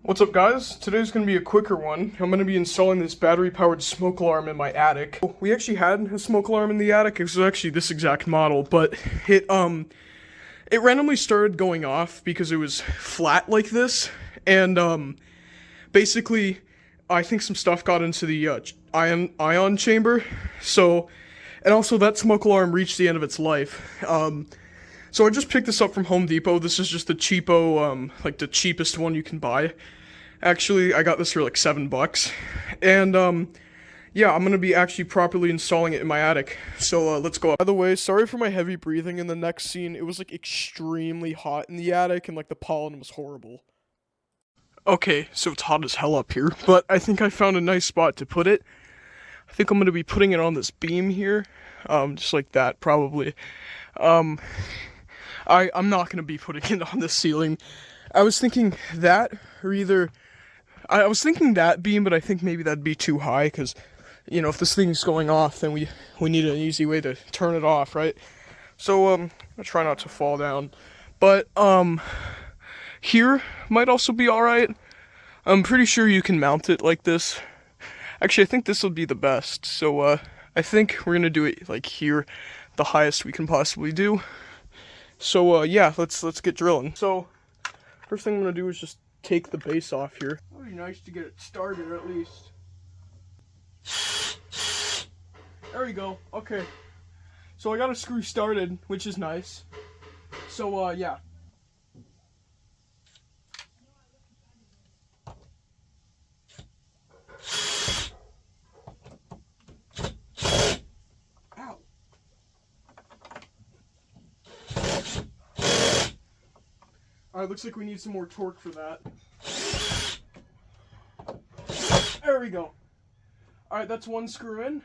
What's up, guys? Today's gonna be a quicker one. I'm gonna be installing this battery-powered smoke alarm in my attic. We actually had a smoke alarm in the attic. It was actually this exact model, but it randomly started going off because it was flat like this, and basically, I think some stuff got into the ion chamber. So, and also that smoke alarm reached the end of its life. So I just picked this up from Home Depot. This is just the cheapo, like the cheapest one you can buy. Actually, I got this for like $7. And, yeah, I'm gonna be actually properly installing it in my attic. So, let's go. By the way, sorry for my heavy breathing in the next scene. It was like extremely hot in the attic and like the pollen was horrible. Okay, so it's hot as hell up here, but I think I found a nice spot to put it. I think I'm gonna be putting it on this beam here. Just like that, probably. I'm not gonna be putting it on the ceiling. I was thinking that, or either, I was thinking that beam, but I think maybe that'd be too high, because, you know, if this thing's going off, then we need an easy way to turn it off, right? So, I'll try not to fall down. But, here might also be alright. I'm pretty sure you can mount it like this. Actually, I think this will be the best. So, I think we're gonna do it, like, here, the highest we can possibly do. So, yeah, let's get drilling. So, first thing I'm gonna do is just take the base off here. That would be nice to get it started, at least. There we go. Okay. So I got a screw started, which is nice. So, yeah. Ow. Alright, looks like we need some more torque for that. There we go. Alright, that's one screw in.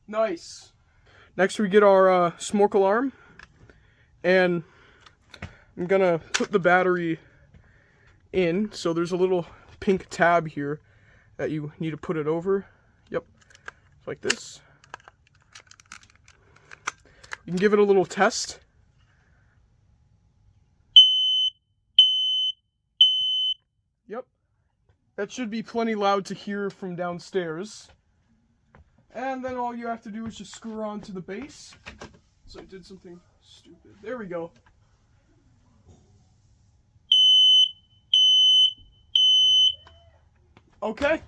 Nice. Next we get our smoke alarm. And I'm gonna put the battery in. So there's a little pink tab here that you need to put it over. Yep. Like this. You can give it a little test. Yep. That should be plenty loud to hear from downstairs. And then all you have to do is just screw on to the base. So I did something stupid. There we go. Okay.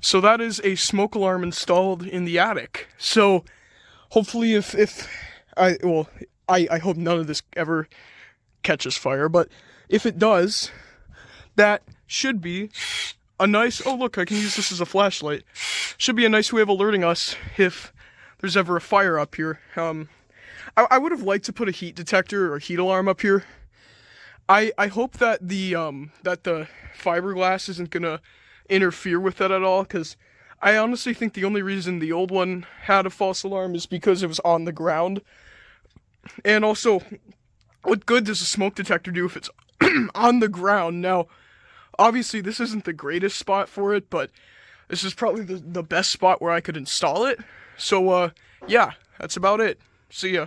So that is a smoke alarm installed in the attic. So hopefully if I hope none of this ever catches fire, but if it does, that should be a nice, oh look, I can use this as a flashlight. Should be a nice way of alerting us if there's ever a fire up here. I would have liked to put a heat detector or heat alarm up here. I hope that the fiberglass isn't gonna interfere with that at all, because I honestly think the only reason the old one had a false alarm is because it was on the ground. And also, what good does a smoke detector do if it's on the ground? Now, obviously this isn't the greatest spot for it, but this is probably the best spot where I could install it. So, yeah, that's about it. See ya.